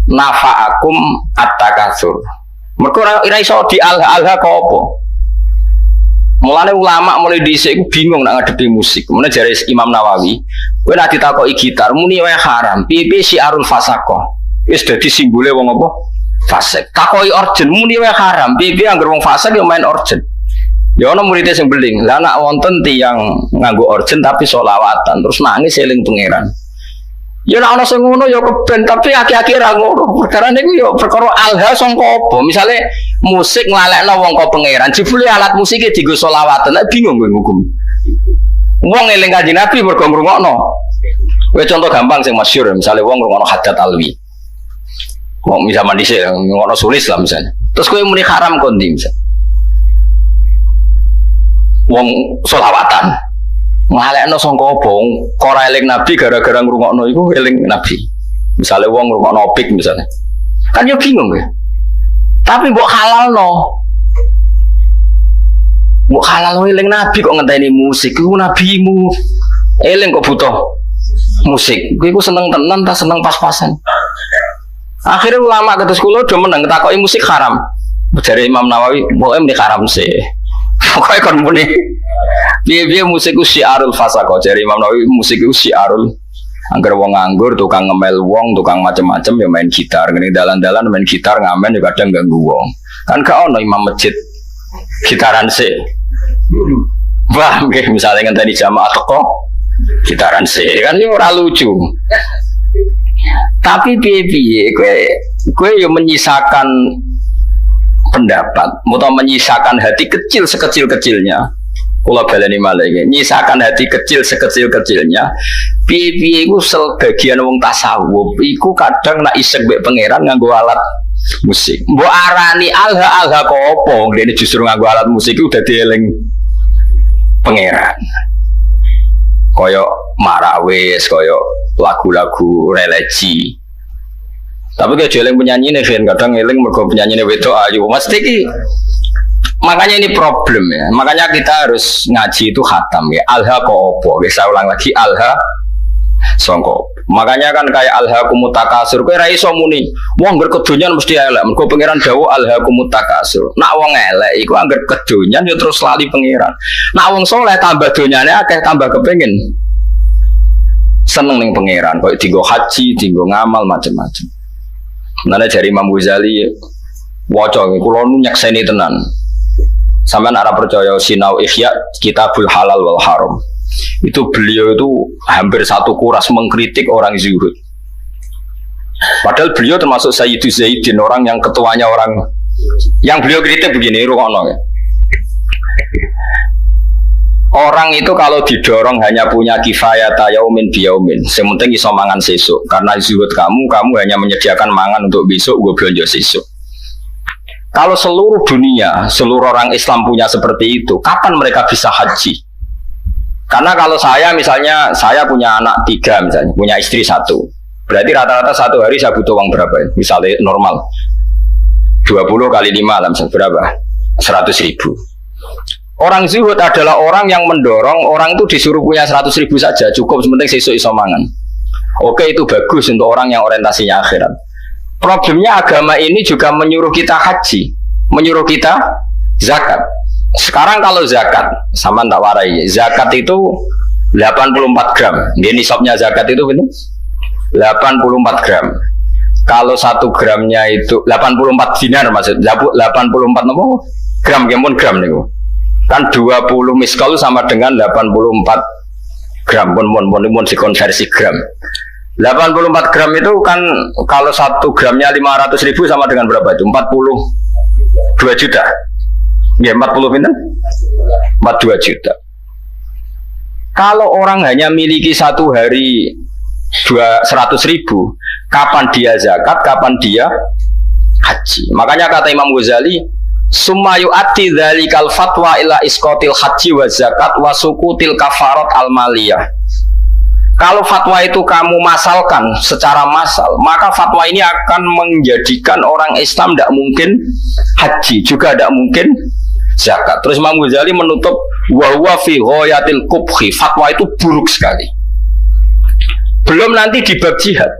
nafa'akum at-takatsur. Mergo ora iso dialha-alha kok apa. Mulane ulama mulai dhisik iku bingung nak ngadepi musik. Mulane jare Imam Nawawi, kowe nek ditakoki gitar muni wae haram. Piye syiarul fasaqah. Wis dadi simbole wong apa? Fasik. Takoki organ muni wae haram. Piye anggere wong fasik yo main organ. Ya ana muridé sing beling. Lah nek wonten tiyang nganggo organ tapi sholawatan terus nangis eling pangeran. Ya nek ana sing ngono ya keben tapi aki-aki ra ngono. Perkara niku ya perkara alha sangka apa? Misale musik nglalekno wong kok pangeran, jebule alat musike dienggo sholawatan. Nek bingung kowe hukum. Wong eling Kanjeng Nabi mergo ngrungokno. Kowe contoh gampang sing masyhur, misale wong ngrungokno Haddad Alwi. Wong zaman dhisik ngrungokno sulis lah misalnya. Terus kowe muni haram kondi misalnya. Wong sholawatan. Ngalekno sangka apa? Ora eling Nabi gara-gara ngrungokno iku eling Nabi. Misale wong ngrungokno opik misalnya. Kan yo bingung ya. Tapi mbok halalno. Mbok halalno eling Nabi kok ngenteni musik. Iku nabimu. Eling kok butuh musik. Kowe iku seneng tenan ta seneng pas-pasan. Akhirnya ulama kados kula do meneng takoki musik haram. Jare Imam Nawawi, pokoke muni haram sih. Pokoke kon muni piye-piye musik ku syiarul fasaqah. Jare Imam Nawawi musik ku syiarul angger wong nganggur, tukang ngemel wong, tukang macem-macem ya main gitar. Ngene dalan-dalan main gitar ngamen ya kadang ganggu wong. Kan gak ono imam masjid gitaran sih. Wah, nggih misale ngenteni jamaah teko gitaran sih kan ya ora lucu. Tapi piye-piye kowe yo menyisakan pendapat, atau menyisakan hati kecil sekecil-kecilnya. Kula baleni malih iki, nyisakan hati kecil sekecil-kecilnya. Piye-piye iku sebagian wong tasawuf iku kadang nak isek mbek pangeran nganggo alat musik. Mbok arani alha-alha kok apa? Dene justru nganggo alat musik iku dadi eling pangeran. Kaya marawis, kaya lagu-lagu religi. Tapi kayak eling penyanyi nih, kadang eling mergo penyanyi nih wedok ayu. Mesti ki, makanya ini problem ya. Makanya kita harus ngaji itu khatam ya. Alha kok opo? Saya ulang lagi alha songko. Makanya kan kayak alha kumutakasur. Kayak raiso muni. Wong angger kedonyan mesti elek. Mergo pangeran dawuh alha kumutakasur. Nak wong elek, iku angger kedonyan yo terus lali pangeran. Nak wong soleh tambah donyane akeh tambah kepengin seneng ning pangeran. Kayak dienggo haji, dienggo ngamal macam-macam. Nana dari Imam Ghazali waca kula nu nyakseni tenan. Sampeyan ora percaya sinau Ihya Kitabul Halal wal Haram. Itu beliau itu hampir satu kuras mengkritik orang zuhud. Padahal beliau termasuk Sayyidu Zaidin, orang yang ketuanya orang yang beliau kritik begini, rungokno ya. Orang itu kalau didorong hanya punya kifayata yaumin biyaumin. Sementing iso mangan sesuk. Karena zuhud kamu hanya menyediakan mangan untuk besok, gue belanja sesuk. Kalau seluruh dunia, seluruh orang Islam punya seperti itu, kapan mereka bisa haji? Karena kalau saya misalnya, saya punya anak 3 misalnya, punya istri 1. Berarti rata-rata 1 hari saya butuh uang berapa ya? Misalnya normal 20 kali 5 lah misalnya berapa? 100.000. Orang zuhud adalah orang yang mendorong orang itu disuruh punya 100.000 saja cukup, sementing sesuk iso mangan. Oke, itu bagus untuk orang yang orientasinya akhirat. Problemnya agama ini juga menyuruh kita haji, menyuruh kita zakat. Sekarang kalau zakat, sama tak warai, zakat itu 84 gram. Dia nisabnya zakat itu benar 84 gram. Kalau 1 gramnya itu 84 dinar maksud, 84 apa? Gram, kempun gram nih. Kan 20 miskal sama dengan 84 gram, pun dikonversi gram. 84 gram itu kan kalau 1 gramnya 500.000 sama dengan berapa itu? 42 juta. Ya 40 pinten? 42 juta. Kalau orang hanya miliki 1 hari 100.000, kapan dia zakat, kapan dia haji? Makanya kata Imam Ghazali, summa yu'ati dzalikal fatwa ila isqatil haji wa zakat wa sukutil kafarat al maliyah. Kalau fatwa itu kamu masalkan secara massal, maka fatwa ini akan menjadikan orang Islam tidak mungkin haji, juga tidak mungkin zakat. Terus Imam Ghazali menutup wa huwa fi ghayatil qubhi, fatwa itu buruk sekali. Belum nanti di bab jihad.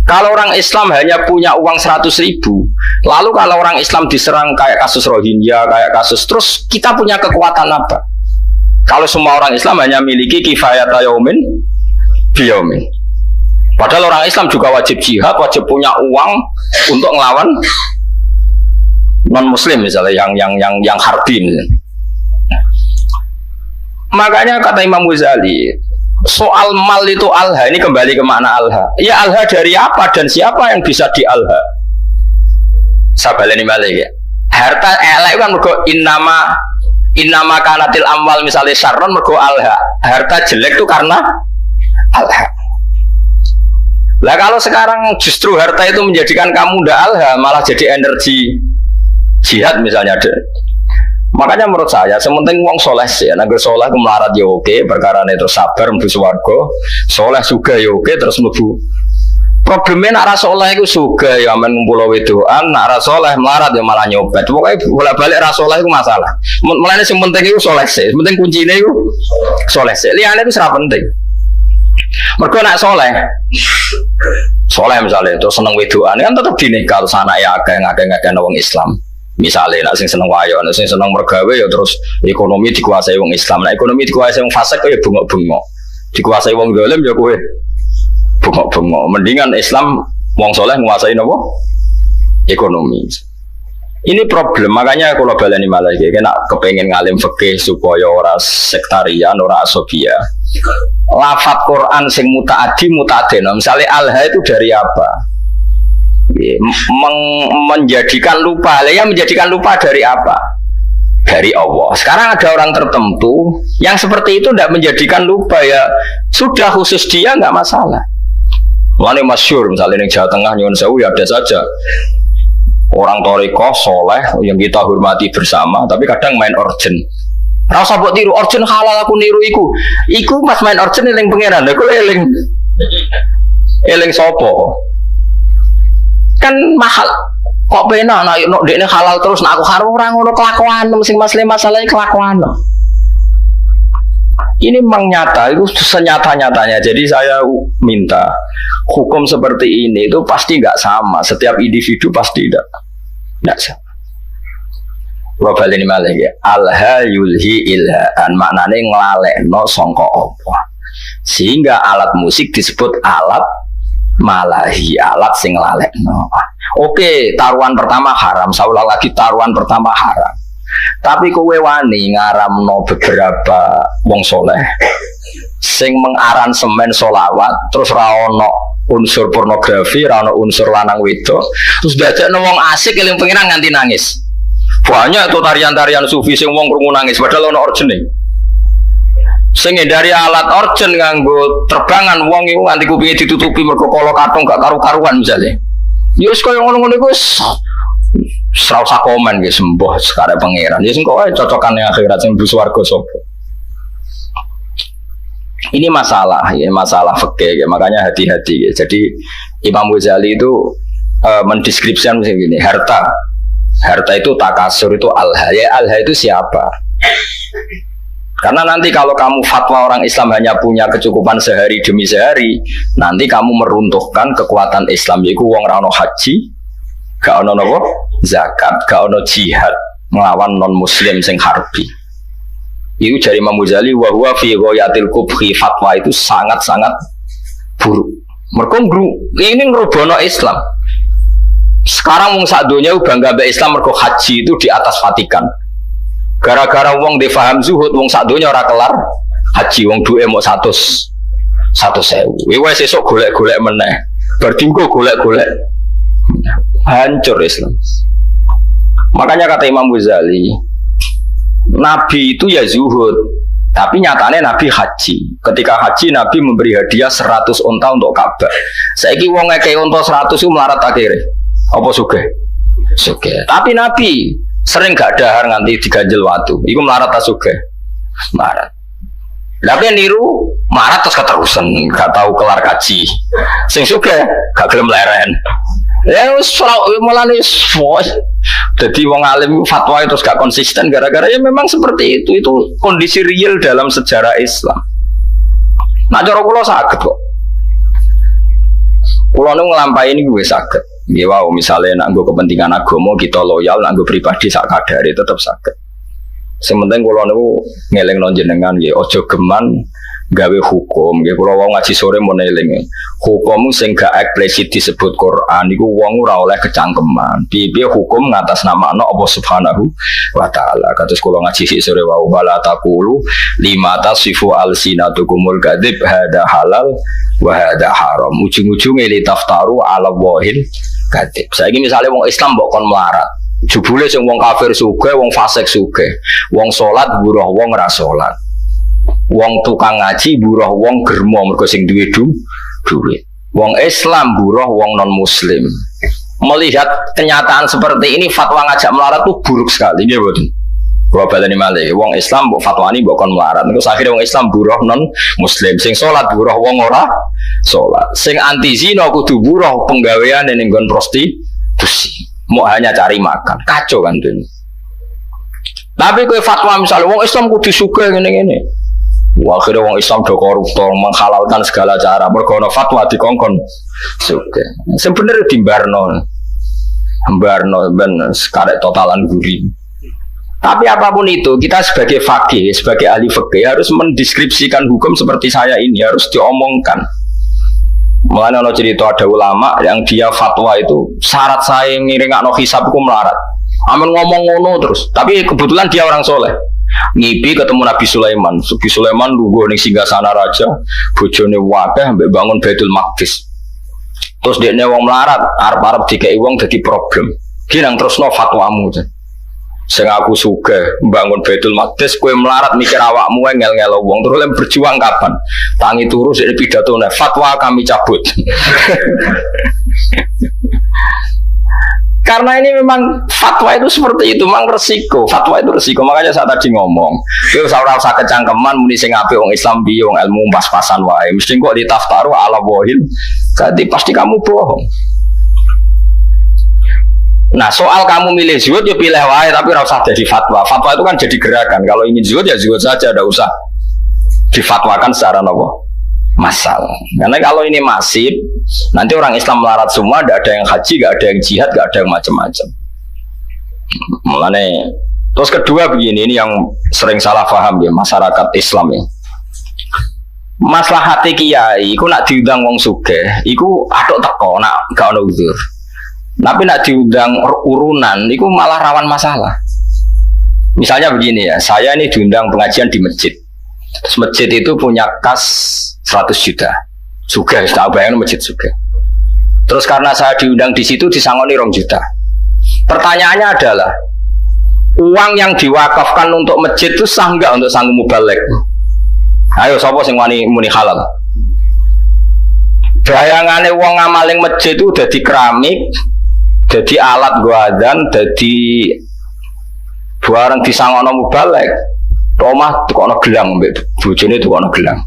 Kalau orang Islam hanya punya uang 100.000, lalu kalau orang Islam diserang kayak kasus Rohingya, kayak kasus, terus kita punya kekuatan apa? Kalau semua orang Islam hanya miliki kifayata yaumin biyaumin. Padahal orang Islam juga wajib jihad, wajib punya uang untuk ngelawan non-Muslim misalnya, yang harbi misalnya. Makanya kata Imam Ghazali, soal mal itu alha, ini kembali ke makna alha. Ya alha dari apa dan siapa yang bisa di alha? Sabaleni balik ya. Harta elek kan mergo innama kanatil amwal misalnya syarron mergo alha. Harta jelek itu karena alha. Lah kalau sekarang justru harta itu menjadikan kamu ndak alha, malah jadi energi jihad misalnya ada. Makanya menurut saya, sementing wong soleh sih, naga soleh melarat ya oke, perkara itu sabar mlebu swarga, soleh suga ya oke, terus mlebu. Problemnya nak ra soleh itu suga ya men ngumpul wedoan, nak ra soleh melarat ya malah nyopet. Pokoknya bolak-balik ra soleh itu masalah. Mulane sing penting itu soleh sih, penting kuncine itu soleh sih. Liyane itu ora penting. Mergo nak soleh misalnya terus seneng wedoan kan tetep dinikah terus anake akeh wong Islam. Misalnya, nak sing seneng wayo, nak sing seneng mergawe ya terus ekonomi dikuasai wong Islam. Nah ekonomi dikuasai wong fasik ya bengok-bengok. Dikuasai wong zalim ya kowe bengok-bengok. Mendingan Islam wong soleh nguasai napa? Ekonomi. Ini problem, makanya kalau baleni malah iki nak kepengin ngalim fikih supaya ora sektarian, ora asobia. Lafaz Quran sing mutaaddi mutadena. Misalnya alha itu dari apa? Menjadikan lupa, ya menjadikan lupa dari apa? Dari Allah. Sekarang ada orang tertentu yang seperti itu tidak menjadikan lupa, ya sudah khusus dia nggak masalah. Mulane masyhur misalnya di Jawa Tengah nyuwun sewu ya ada saja orang thariqah soleh yang kita hormati bersama, tapi kadang main orjen. Rasa buat tiru orjen halal aku niru iku pas main orjen eling pangeran, aku eling sopo. Kan mahal kok benar nak dekne halal terus nak aku karo ora ngono kelakuan sing masalahnya kelakuan. Ini memang nyata, itu senyata-nyatanya. Jadi saya minta hukum seperti ini itu pasti nggak sama, setiap individu pasti tidak sama. Wa baleni malih ya alha yulhi ilhaan, maknane nglalekno sangka apa, sehingga alat musik disebut alat malahi, alat sing lalekno. Oke, taruhan pertama haram, saulah lagi taruhan pertama haram. Tapi kowe wani ngaramno beberapa wong soleh sing mengaransemen solawat, terus ra ono unsur pornografi, ra ono unsur lanang wedok, terus dadekno wong asik eling pengiran nganti nangis. Banyak tuh tarian-tarian sufi sing wong krungu nangis padahal ono orjene. Sing dari alat organ nganggo terbangan wong iku nganti kupinge ditutupi mergo kala katung gak karu-karuan misalnya. Ya wis koyo ngono-ngono iku ora usah komen nggih sembuh sekare pangeran. Ya sing kok wae cocokane akhirat sing mlebu swarga sapa. Ini masalah ya, masalah fikih ya, makanya hati-hati ya. Jadi Imam Ghazali itu mendeskripsikan begini, harta itu takasur, itu alha. Ya alha itu siapa? Karena nanti kalau kamu fatwa orang Islam hanya punya kecukupan sehari demi sehari, nanti kamu meruntuhkan kekuatan Islam. Yaitu wong ra ono haji, gak ono nopo zakat, gak ono jihad melawan non muslim sing harbi. Itu dari Imam Ghazali, wa huwa fi ghayatil qubhi, fatwa itu sangat-sangat buruk. Mergo ini ngerubono Islam. Sekarang wong sak donya bangga mbek Islam mergo haji itu di atas Vatikan. Gara-gara wong difaham zuhud, wong sak donya ora kelar haji, wong duwe mok 100.000. Wis esuk golek-golek meneh. Bar dinggo golek-golek. Hancur Islam. Makanya kata Imam Ghazali, Nabi itu ya zuhud, tapi nyatanya Nabi haji. Ketika haji Nabi memberi hadiah 100 unta untuk Ka'bah. Saiki wong ngekek unta 100 itu melarat akhirnya. Apa sugih? Sugih. Tapi Nabi sering gak dahar nganti diganjel watu. Iku melarat ta sugih? Melarat. Tapi niru melarat terus keterusan, gak tahu kelar kaji. Sing sugih gak gelem leren. Ya wis mulane jadi wong alim fatwa itu gak konsisten gara-gara ya memang seperti itu kondisi real dalam sejarah Islam. Nah cara kula saged kok. Kulo nu nglampahi niku wis saged. Nggih wae misale nek nggo kepentingan agama kita loyal, nek nggo pribadi sak kadare tetep saged. Sementing kulo niku ngelingno jenengan nggih aja geman gawe hukum nggih kula wong ngaji sore mun eling hukum sing gak eksplisit disebut Quran iku wong ora oleh kecangkeman piye hukum ngatasnamakno Allah Subhanahu wa taala kados kula ngaji sore wau wala taqulu lima tasifu alsinatukumul kadzib hada halal wa hada haram ujung-ujunge li taftaru ala wahil kadzib saiki misale wong Islam mbok kon melarat jebule sing wong kafir sugih wong fasik sugih wong salat buruh wong ora salat wong tukang ngaji buruh wong germo mergo sing duwe duit. Wong Islam buruh wong non muslim. Melihat kenyataan seperti ini fatwa ngajak melarat itu buruk sekali nggih mboten. Kula baleni malih wong Islam mbok fatwani mbok kon melarat. Terus akhire wong Islam buruh non muslim. Sing salat buruh wong ora salat. Sing anti zina kudu buruh penggawean ning nggon prostitusi. Mau hanya cari makan. Kacau kan ini. Tapi kowe fatwa misalnya wong Islam kudu sugih ngene-ngene. Akhirnya wong Islam do koruptor menghalalkan segala cara mergo ana fatwa dikongkon sugih. Sebenarnya dimbarno ben karek totalan guri. Tapi apapun itu kita sebagai faqih, sebagai ahli fikih harus mendeskripsikan hukum seperti saya ini harus diomongkan. Mulane ana cerita ada ulama yang dia fatwa itu syarat saya ngiringakno hisab iku melarat. Amun ngomong ngono terus, tapi kebetulan dia orang soleh. Ngipi ketemu Nabi Sulaiman. Nabi Sulaiman lungguh ning singgasana raja, bojone wakeh mbek bangun Baitul Maqdis. Terus dekne wong melarat, arep-arep dikeki wong dadi problem. Ki nang terusno fatwamu. Sing aku sugih bangun Baitul Maqdis, kowe melarat mikir awakmu ngel-ngelo wong. Terus lem berjuang kapan? Tangi turu sik pidatone, fatwa kami cabut. Karena ini memang fatwa itu seperti itu, memang resiko. Fatwa itu resiko. Makanya saya tadi ngomong, kowe ora usah kecangkeman muni sing apik wong Islam piye wong ilmu pas-pasan wae. Mesti kok ditaftaru ala wahil. Jadi pasti kamu bohong. Nah, soal kamu milih zuhud ya pilih wae tapi ora usah jadi fatwa. Fatwa itu kan jadi gerakan. Kalau ingin zuhud ya zuhud saja, enggak usah difatwakan secara nopo masalah. Karena kalau ini masif, nanti orang Islam melarat semua, tidak ada yang haji, tidak ada yang jihad, tidak ada yang macam-macam. Mulane, terus kedua begini, ini yang sering salah paham ya masyarakat Islam ya. Maslahate kiai, iku nak diundang wong sugih, iku atok teko, nak gak ono uzur. Tapi nak diundang urunan, iku malah rawan masalah. Misalnya begini ya, saya ini diundang pengajian di masjid. Terus masjid itu punya kas 100 juta. Sugih, tak bayangin masjid sugih. Terus karena saya diundang di situ disangoni 2 juta. Pertanyaannya adalah uang yang diwakafkan untuk masjid itu sah enggak untuk sanggup mubalek? Ayo sapa sing wani muni halal? Bayangane wong ngamaling masjid itu dadi keramik, dadi alat gua adzan, dadi barang disangono mubalek. Omah tukono gelang mbek bojone tukono gelang.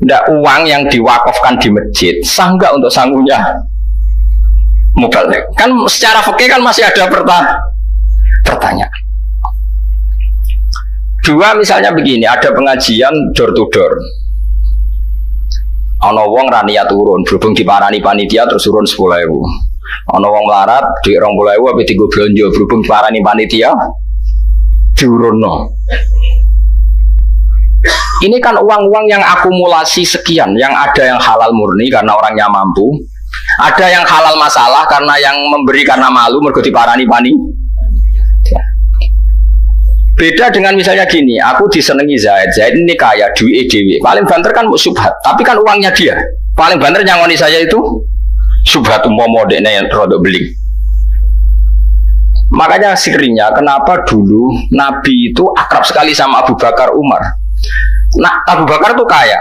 Ndak uang yang diwakafkan di masjid sah enggak untuk sanggupnya mubalek? Kan secara fikih kan masih ada pertanyaan. Dua misalnya begini, ada pengajian door to door. Ana wong ra niat turun, berhubung diparani panitia terus turun 10.000. Ana wong melarat dhuwit 20.000 apa dienggo blonjo, berhubung diparani panitia diurunno. Ini kan uang-uang yang akumulasi sekian, yang ada yang halal murni karena orangnya mampu, ada yang halal masalah karena yang memberi karena malu mergo diparani panitia. Beda dengan misalnya gini, aku disenengi Zaid ini kaya duit dewi, paling banter kan subhat, tapi kan uangnya dia, paling banter nyangoni saya itu subhat umpama dekne yang rodok beling. Makanya sirinya kenapa dulu Nabi itu akrab sekali sama Abu Bakar Umar. Nah, Abu Bakar itu kaya,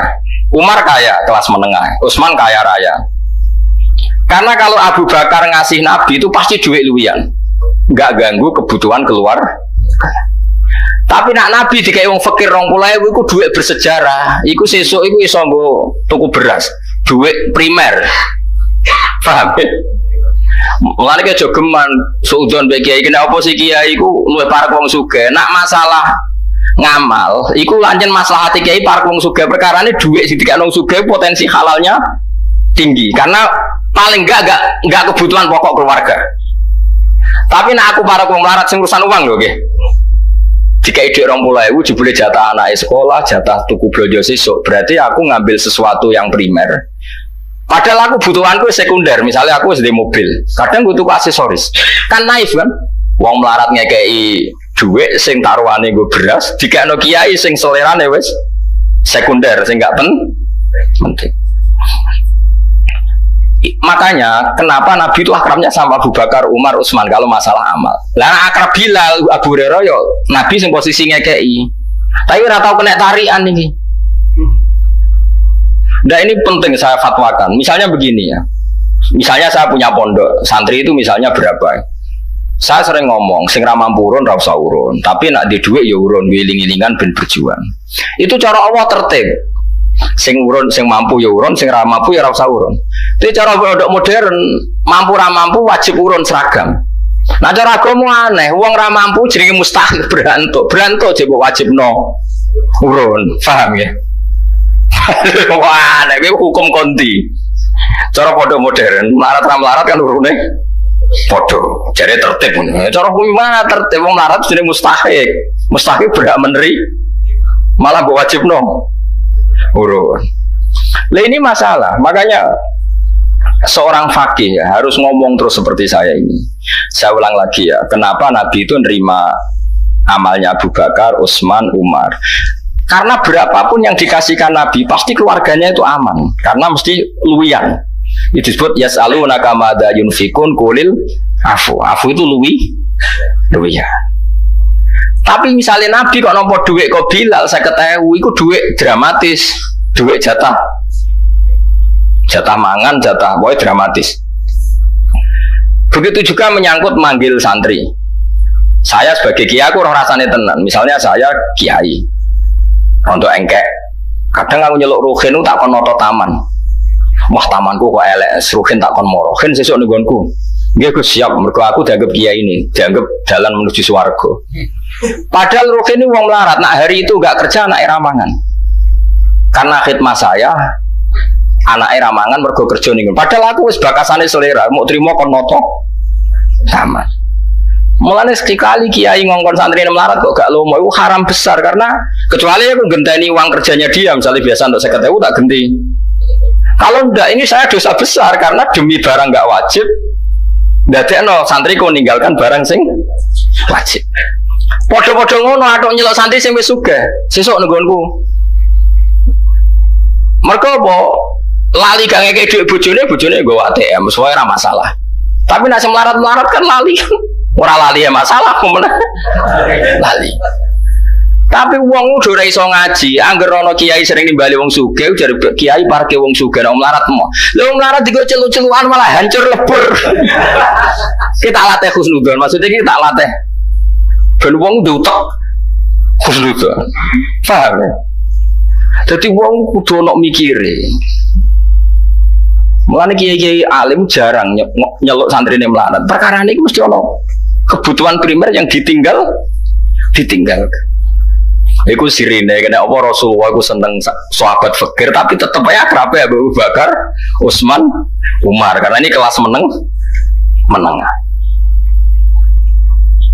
Umar kaya kelas menengah, Utsman kaya raya. Karena kalau Abu Bakar ngasih Nabi itu pasti duit luwian, nggak ganggu kebutuhan keluar. Tapi nak Nabi dikai wong fakir 20.000 iku duit bersejarah. Iku sesuk iku iso nggo tuku beras, duit primer. Paham ya? Mulane ke jogeman suudon bagi kiai kena apa sih kiai iku luwih parek wong sugih. Nak masalah ngamal, iku lancen maslahate kiai parek wong sugih. Perkarane duit sing dikek wong sugih potensi halalnya tinggi karena paling enggak kebutuhan pokok keluarga. Tapi nak aku para melarat sing urusan uang lho nggih. Jika ide 20.000 jebule jatah anak sekolah, jatah tuku belanja sesuk, berarti aku ngambil sesuatu yang primer. Padahal aku butuhanku sekunder, misalnya aku sedih mobil, kadang butuh aksesoris. Kan naif kan? Wong melarat ngekei duit sing taruhane nggo beras, dikekno kiai sing selerane wis sekunder, sing gak penting. Makanya kenapa Nabi itu akrabnya sama Abu Bakar, Umar, Utsman kalau masalah amal. Lah akrab Bilal, Abu Hurairah yo Nabi sing posisi ngekei. Tapi ora tau kena tarian iki. Nah ini penting saya fatwakan. Misalnya begini ya. Misalnya saya punya pondok, santri itu misalnya berapa? Saya sering ngomong, sing ra mampu urun ra usah urun, tapi nak di dhuwit ya urun, wiling-wilingan ben berjuang. Itu cara Allah tertib. Sing urun, sing mampu ya urun, sing ra mampu ya ra usah urun. Itu cara pondok modern, mampu ra mampu wajib urun seragam. Nah cara agama aneh, wong ra mampu jenenge mustahil berantuk jebok wajibno urun. Paham ya? Wah, nek hukum konti. Cara pondok modern, melarat kan urune padha. Jare tertib ngono. Cara hukum mana tertib wong melarat jenenge mustahil. Mustahil berhak meneri malah mbok wajibno urun. Lah ini masalah. Makanya seorang fakih ya, harus ngomong terus seperti saya ini. Saya ulang lagi ya, kenapa Nabi itu nerima amalnya Abu Bakar, Utsman, Umar? Karena berapapun yang dikasihkan Nabi, pasti keluarganya itu aman. Karena mesti luwian. Itu disebut yas'alunaka madza yunfikun qulil afu. Afu itu luwian. Tapi misalnya Nabi kok nampa duit kok Bilal 50.000, itu duit dramatis, duit jatah mangan, jatah boy dramatis. Begitu juga menyangkut manggil santri. Saya sebagai kiai aku rasane tenan. Misalnya saya kiai untuk engkek, kadang aku nyeluk Ruhin itu tak kon noto taman. Wah tamanku kok elek, Ruhin tak kon moro. Ruhin sesuk nggonku. Nggih Gus siap, mergo aku dianggap kiai ini, dianggap jalan menuju swarga. Padahal Ruhin ini wong melarat, nak hari itu enggak kerja anak ramangan. Karena khidmah saya, anak ramangan mergo kerja ning. Padahal aku wis bakasane selera, mau trimo kon noto taman. Mulane sekali kiai ngongkon santri melarat kok gak lomo itu haram besar karena kecuali aku genteni uang kerjanya dia misalnya biasa untuk 50.000 tak genti. Kalau enggak ini saya dosa besar karena demi barang enggak wajib ndadekno santriku meninggalkan barang sing wajib. Padha-padha ngono atok nyelok santri sing wis sugih sesuk nggonku. Mergo apa lali gak ngekek dhuwit bojone nggo ATM suwe ora masalah. Tapi nek melarat-melarat kan lali kan. Ora lali ya masalah pemenang lali. Tapi wong udah ora iso ngaji, angger ana kiai sering nimbali wong sugih, jare kiai parke wong sugih ora melarat mo. Lha wong melarat digo celu-celuan malah hancur lebur. Kita latih husnudzon, maksudnya kita latih ben wong dutek husnudzon. Paham ya? Dadi wong kudu ana mikire. Mulane kiai-kiai alim jarang nyeluk santrine melarat. Perkara ini mesti ana kebutuhan primer yang ditinggal. Iku sirine kena apa Rasulullah iku seneng sahabat fakir tapi tetep aja akrab ya Abu Bakar, Utsman, Umar karena ini kelas menengah.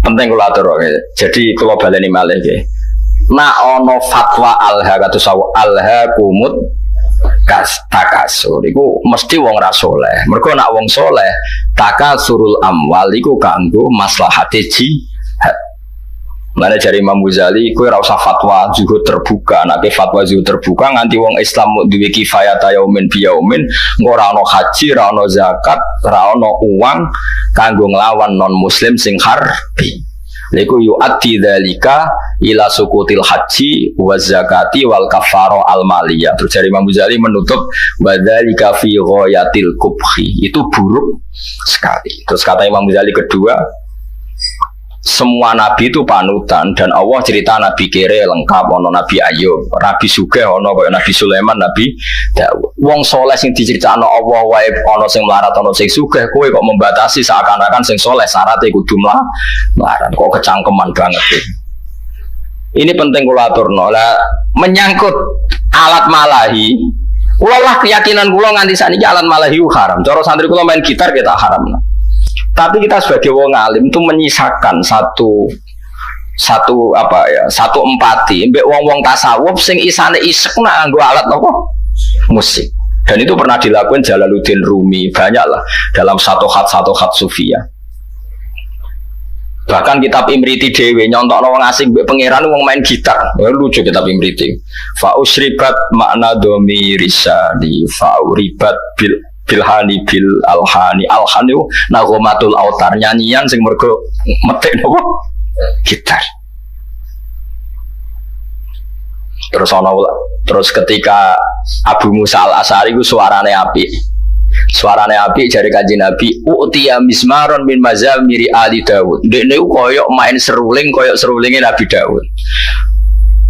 Penting kula atur jadi kula baleni malih nggih. Nak ana fatwa alha kumut takasur iku mesti wong ra saleh. Mergo nak wong saleh takasurul amwal iku kanggo maslahate jihad. Mana jari Imam Ghazali kowe ora usah fatwa zuhud terbuka. Nek fatwa zuhud terbuka nganti wong Islam duwe kifayah yaumin biyaumin ora ana haji, ora ana zakat, ora ana uang kanggo nglawan non muslim sing harbi. Liku yu'addi dzalika ila sukutil haji wa zakati wal kafaro al maliyah. Terus dari Imam Ghazali menutup wa dzalika fi ghayatil kubhi. Itu buruk sekali. Terus kata Imam Ghazali kedua, semua nabi itu panutan dan Allah cerita nabi kere lengkap ono nabi Ayub, nabi Sugih ono kaya nabi Sulaiman, nabi Daud. Wong soleh sing diceritakno Allah wae ono sing melarat ono sing sugih, kowe kok membatasi seakan-akan sing soleh syaratnya kudu melarat. Kok kecangkeman banget. Ini penting kula aturno. Lah menyangkut alat malahi Kula lah keyakinan kula nganti sakniki alat malahi haram. Cara santri kula main gitar kita haram. Tapi kita sebagai wong alim itu menyisakan satu empati mbek wong-wong tasawuf sing isane isek nak nganggo alat apa? Musik. Dan itu pernah dilakukan Jalaluddin Rumi, banyaklah dalam satu khat sufia. Bahkan kitab Imriti dewe nyontokno wong asing mbek pangeran wong main gitar. Lucu kitab Imriti. Fa usribat makna domirisani fa uribat bilhani bil alhani alhani nagomatul autar, nyanyian sing mergo metek napa gitar. Terus ketika Abu Musa al-Asy'ari ku suarane apik jare Kanjeng Nabi utiya mismaron min mazamiri ali Daud. Dekne koyo main seruling koyo serulinge Nabi Daud.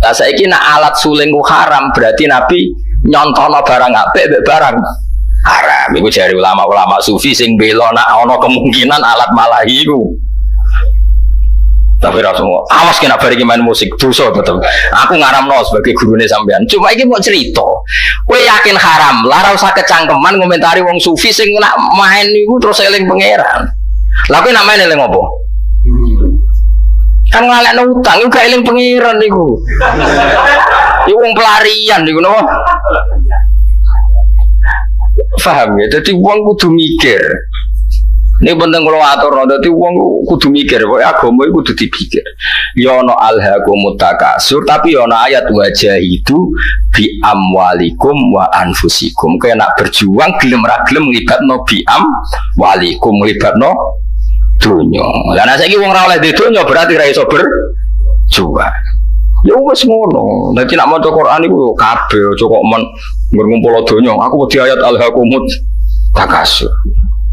Lah saiki nek alat suling ku haram berarti Nabi nyontono barang apik mbek barang haram. Iku jare ulama-ulama sufi sing bela nek ana kemungkinan alat malahi iku. Tapi rasul awas kena bari main musik dosa betul. Aku ngaramno sebagai gurune sampean. Cuma iki mau cerita. Kowe yakin haram, lah ora usah kecangkeman ngomentari wong sufi sing nak main niku terus eling pangeran. Lah kowe nak main eling apa? Kan ngalekno utang iku gak eling pangeran niku. Iku wong pelarian niku no. Paham ya? Jadi wong kudu mikir. Ini penting kalau atur, jadi uang kudu mikir, agama itu kudu dipikir. Yono alhaqumut takasur, tapi yono ayat wajah itu bi amwalikum wa anfusikum. Kaya nak berjuang gelem ra gelem nglibatno bi amwalikum nglibatno dunya. Lah nek saiki wong ra oleh di dunya berarti ra iso berjuang. Ya wis ngono. Dadi nak maca Quran iku kabeh kok men ngumpul donya. Aku wedi ayat alhaqumut takasur.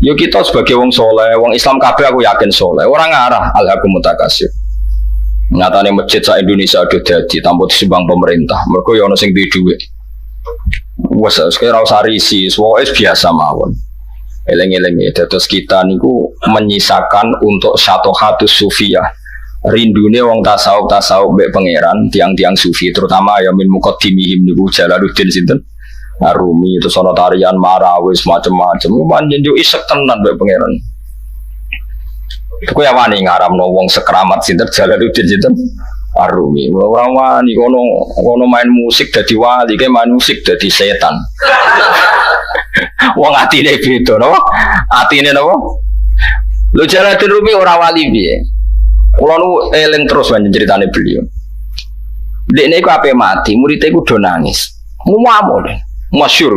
Yo kita sebagai wong soleh, wong Islam kabeh aku yakin soleh. Orang ngarah alhaqumut takasur. Nyatane masjid sak Indonesia ada dadi tanpa disumbang pemerintah. Mergo yo ono sing duwe dhuwit. Wes kira usah risi, wis biasa mawon. Eleng-eleng ya, terus kita niku menyisakan untuk satu hatus sufiyah. Rindune wong tasawuf mbek pangeran, tiang-tiang sufi terutama ya min muqaddimihim niku Jalaluddin sinten? Arumi itu sono tarian marawis macam-macam panjen yo isek tenan mbek pangeran. Iku ya wani ngaramno wong sekramat sinten Jalaluddin sinten Arumi. Ora wani kono main musik dadi wali, kae main musik dadi setan. Wong atine beda no? Atine napa? Lho Jalaluddin Rumi ora wali piye? Kula nu eling terus panjen ceritane beliau. Dekne iku ape mati, murid iku do nangis. Ngomong masyhur.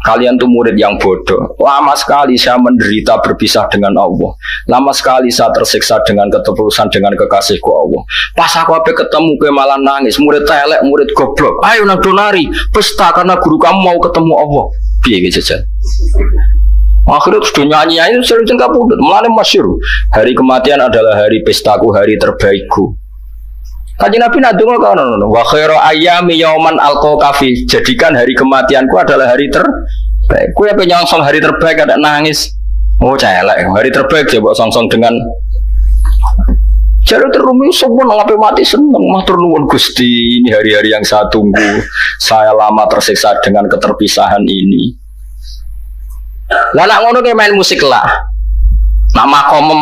Kalian tuh murid yang bodoh. Lama sekali saya menderita berpisah dengan Allah. Lama sekali saya tersiksa dengan keterusan dengan kekasihku Allah. Pas aku sampai ketemu ke malah nangis. Murid telek, murid goblok. Ayo nak donari pesta karena guru kamu mau ketemu Allah. Piye gitu jajan. Akhirnya sudah nyanyi itu sering kabudut. Mulane masyhur. Hari kematian adalah hari pestaku, hari terbaikku. Kanjeng Nabi nadungo kono wa khairu ayyami yauman alqafi, jadikan hari kematianku adalah hari terbaik. Kowe apa nyongsong hari terbaik ada nangis. Oh celek, hari terbaik ya mbok songsong dengan Jare terumi semua ngapain mati seneng matur nuwun Gusti, ini hari-hari yang saya tunggu. Saya lama tersiksa dengan keterpisahan ini. Lah nak ngono ke main musik lah. Nama komem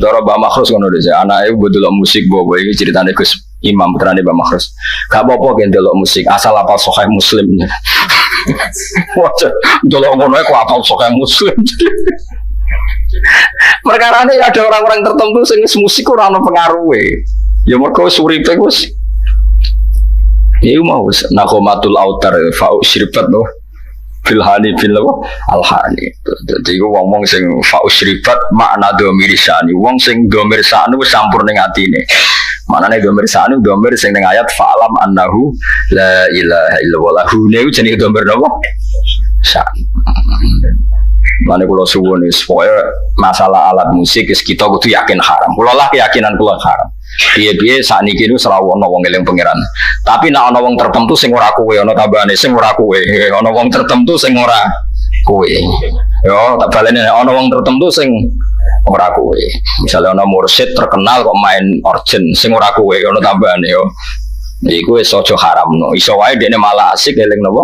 cara Mbak Makhrus ngono dhewe. Anake delok musik bobo iki ceritane Gus Imam putrane Mbak Makhrus. Gak apa-apa gen delok musik asal apal Sahih Muslim. Wah, delok ngono kok apal Sahih Muslim. Perkara ini ada orang-orang tertentu sing musik ora ono pengaruhe. Ya mergo suripe wis iku mau nakomatul autar fa usribat no bilhani bil alhani. Dadi iku wong-wong sing fa usribat makna domir sani, wong sing domir sani wis sampur ning atine. Manane domir sani domir sing ning ayat fa'lam annahu la ilaha illallah. Niku jenenge domir napa? Sani. Mane kula suwun wis pokoke masalah alat musik wis kita kudu yakin haram. Kula lah keyakinan kula haram. Piye-piye sakniki niku selalu ana wong eling pangeran. Tapi nek ana wong tertentu sing ora kowe, ana tambahane sing ora kowe. Ana wong tertentu sing ora kowe. Yo, tak baleni ana wong tertentu sing ora kowe. Misale ana mursyid terkenal kok main organ sing ora kowe, ana tambahane yo. Iku wis aja haramno. Iso wae dene malah asik eling napa?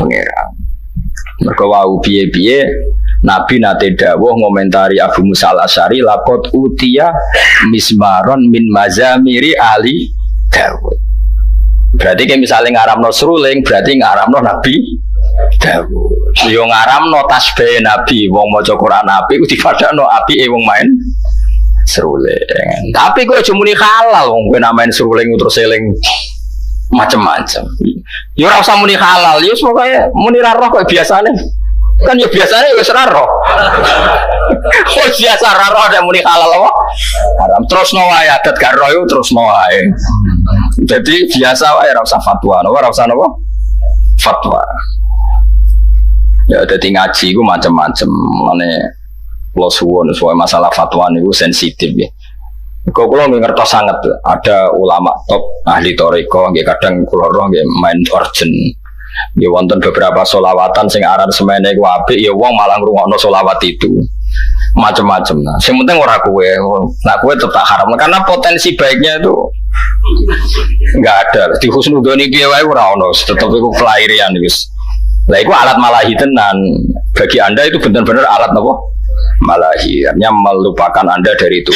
Pangeran. Mergo wau piye-piye Nabi nate dawuh ngomentari Abu Musa al-Asy'ari laqad utiya mismaron min mazamiri ali Dawud. Berarti kayak misalnya ngaramno seruling, berarti ngaramno Nabi Dawud. Yo ngaramno tasbih Nabi, wong maca Quran Nabi ku dipadakno apike wong main seruling. Tapi kowe aja muni halal wong kowe main seruling terus eling macam-macam. Yo ora usah muni halal, yo pokoke muni ra roh kok biasane. Kan ya biasanya wis ra roh. Kok biasa ra roh nek muni halal apa? Haram terus no wae adat gak roh terus no wae. Jadi biasa wae ora usah fatwa, ora usah napa? Fatwa. Ya dadi ngaji ku macam-macam. Mane kula suwun soal masalah fatwa niku sensitif ya. Kok kula ngertos sangat ada ulama top ahli toriko nggih kadang kula roh nggih main urgent. Ya wonten beberapa solawatan sing aran semene ku apik ya wong malah ngrungokno solawat itu. Macam-macam. Nah, sing penting ora kowe. Nah, kowe tetap haram karena potensi baiknya itu enggak ada. Di husnudzoni piye wae ora ono, tetep iku kelairian wis. Lah iku alat malahi tenan. Bagi Anda itu benar-benar alat napa? Malahi. Artinya melupakan Anda dari itu.